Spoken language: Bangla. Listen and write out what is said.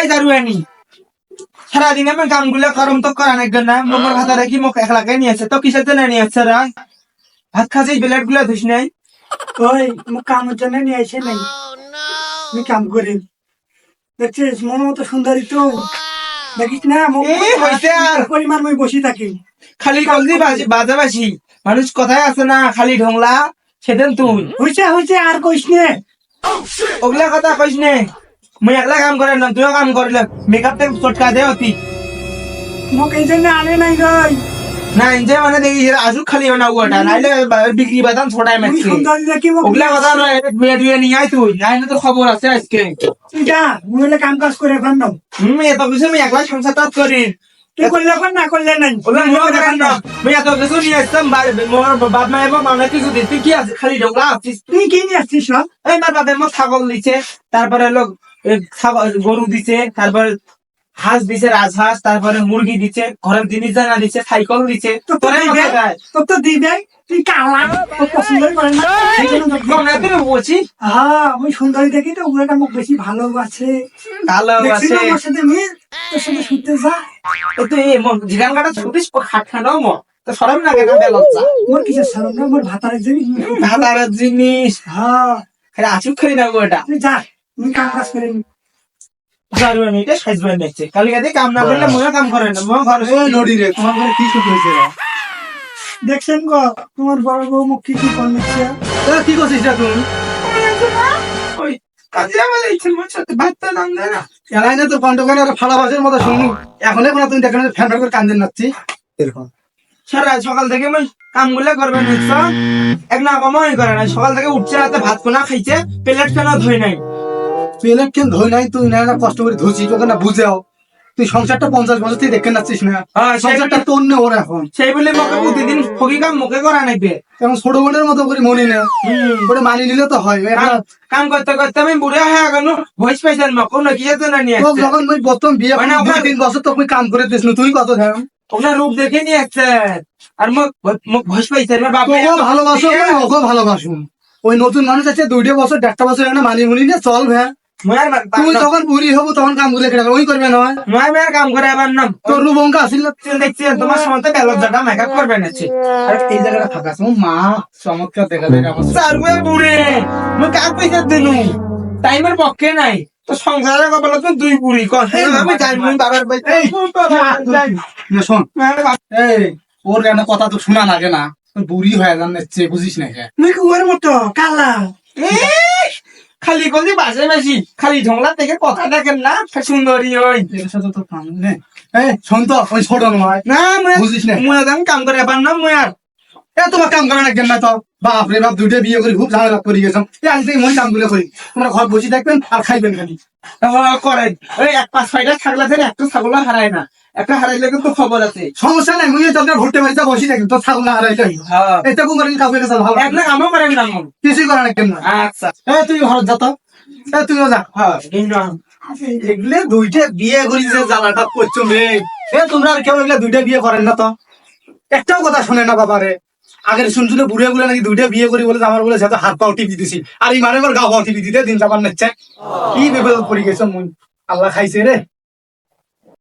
এই দারুয়ানি সারাদিন আমি কামগুলো করম তো করা নাকি না মোর ভাতা রাখি মোক একলাকে নিয়েছে তো কিসের জন্য নিয়েছে রা ভাত খাচ্ছিস প্লেট গুলো ধুস নাই ওই মুখ কামের জন্য নিয়ে আসে নাই আমি কাম করি দেখছিস মনের মতো সুন্দরী তো দেখিস না মুখ হইছে আর পরিমাণ মই বসে থাকি খালি কলজি বাজাবাসি মানুষ কথায় আছে না খালি ঢোংলা সেদিন তুই হইছে হইছে আর কইস নে ওগুলা কথা কইস নে মুই একলা কাম করে না তুইও কাম করলে মেকআপ তে চটকা দে অতি মোক এই জন্য আনে নাই গই না ইনজে মানে দেখি আজু খালি না ওটা নাইলে বিক্রি বাদাম ছড়াই তুমি মারছে সুন্দরী দেখি মোক ওগুলা কথা নয় মেয়ে দুয়ে নিয়ে আয় তুই নাইলে তোর খবর আছে আজকে যা মুইলে কাম কাজ করে ফেলনো এত কিছু আমি একলা সংসার করি তুই করলে কোন না করলে নাই ওগুলা মনে করেন না আমি এত কিছু নিয়ে আসতাম মোর বাপ মা এবং মামলা কিছু দিন তুই কি আছে খালি ঢোকলা আসছিস তুই কি নিয়ে আসছিস সব এই মার বাপের মো ছাগল দিছে তারপরে লোক গরু দিছে তারপর হাঁস দিছে রাজহাঁস তারপরে মুরগি দিছে ঘরের জিনিস জানা দিছে সাইকেল দিছে তো তোর তো দিবে তুই কালা তোর পছন্দই করে না সেই জন্য তোকে বলছি হ্যাঁ আমি সুন্দরী দেখি তো ওগুলোটা মোক বেশি ভালোবাসে কালো দেখছিস আছে না আমার সাথে মিল তোর সাথে শুতে যা তো এই জিগান কাটা ছুটিস খাট খানাও মো তো সরম লাগে না বেলচ্চা মোর কিছু সারম না মোর ভাতারের জিনিস ভাতারের জিনিস হ্যাঁ খালি আচুক খালি না ওটা তুই যা তুমি কাম কাজ করে নি জারু আমি এটা সাজবে নেছে কালি গাতে কাম না করলে মনে কাম করে না মো ঘর নড়ি রে তোমার ঘরে কি শুরু হয়েছে রে দেখছেন গো তোমার বড় বউ মুখ কি করছে কি করছিস রে তুমি ওই কাজে আমার ইচ্ছে মনে হচ্ছে ভাতটা নাম দেয় না এলাই না তো কণ্ঠকানে আর ফালা বাসের মতো শুনি এখন এখন তুমি দেখেন ফ্যান ফ্যান করে কান্দে নাচ্ছি এরকম সারা সকাল থেকে মই কামগুলো করবে নিচ্ছ এক না কমাই করে না সকাল থেকে উঠছে রাতে ভাত কোনা খাইছে প্লেট কেনা ধুই নাই পেলে কেন ধই নাই তুই না কষ্ট করে ধুছি তোকে না বুঝাও তুই সংসারটা 50 বছর তুই দেখে নাচ্ছিস না সংসারটা তোর নে ওর এখন সেই বলে মোকে প্রতিদিন ফকি কাম মুখে করা নাইবে এখন ছোট বোনের মতো করে মনে না ওটা মানি নিলে তো হয় কাম করতে করতে আমি বুড়া হয়ে গেল ভয়েস পাইছেন মা কোন কি যেত না নিয়ে তোর যখন ওই প্রথম বিয়ে মানে মানে 2-3 বছর তো তুই কাম করে দিস না তুই কত ধ্যান ওনার রূপ দেখে নিয়ে আসছে আর মুখ ভয়েস পাইছেন না বাবা তোকে ভালোবাসো না ওকে ভালোবাসুন ওই নতুন মানুষ আছে 2 বছর 1.5 বছর এখানে মানি মুনি নিয়ে চল ভ্যা তুই যখন বুড়ি হবো তখন কাম করে কেটে ওই করবে না নয় মেয়ের কাম করে আবার নাম তোর রূপঙ্কা আসিল দেখছি তোমার সময় বেলজাটা মেকআপ করবে নাছি আর এই জায়গাটা ফাঁকা আছে মা চমৎকার দেখা যায় আমার সারবে বুড়ে মুই কাক পয়সা দিনু টাইমের পক্ষে নাই তো সংসারে কবল তো দুই বুড়ি কর আমি যাই মুই বাবার বাই না শোন এই ওর কেন কথা তো শোনা লাগে না তুই বুড়ি হয়ে যাচ্ছে বুঝিস না কে মুই কুয়ার মতো কালা খালি কলি বাসে বেশি খালি ঝংলা থেকে কথা দেখেন না সুন্দরী ওই এর সাথে তো কাম নেই এই শোন তো ওই ছোট নয় না বুঝিস না মুই এখন কাম করে এবার না মুই আর এ তোমার কাম করে না কেন না তো বাপ রে বাপ 2টা বিয়ে করে খুব ঝামেলা করে গেছাম এই আজ থেকে মই কামগুলো করি তোমরা ঘর বসে থাকবেন আর খাইবেন খালি করে ওই 1-5-6টা ছাগলা থেকে একটা ছাগল হারায় না একটা হারাইলে কিন্তু খবর আছে সমস্যা নাই মুই তোকে ভোটে বাড়িতে বসে থাকি তো ছাগল না হারাইলে হ্যাঁ এটা কোন করে কাউকে কাছে ভালো এক না কামও করেন না কিছুই করে না কেন আচ্ছা এই তুই ঘর যা তো এই তুইও যা হ্যাঁ কিন্তু এগুলো 2টা বিয়ে করি যে জ্বালাটা করছো রে এ তোমরা আর কেউ এগুলো 2টা বিয়ে করেন না তো একটাও কথা শুনে না বাবারে আগের শুনছিল বুড়ে গুলো নাকি 2টা বিয়ে করি বলে আমার বলে সাথে হাত পাও টিপি দিছি আর এই মানে গা পাও টিপি দিতে দিন যাবার নাচ্ছে কি বিপদ পড়ে গেছো মুই আল্লাহ খাইছে রে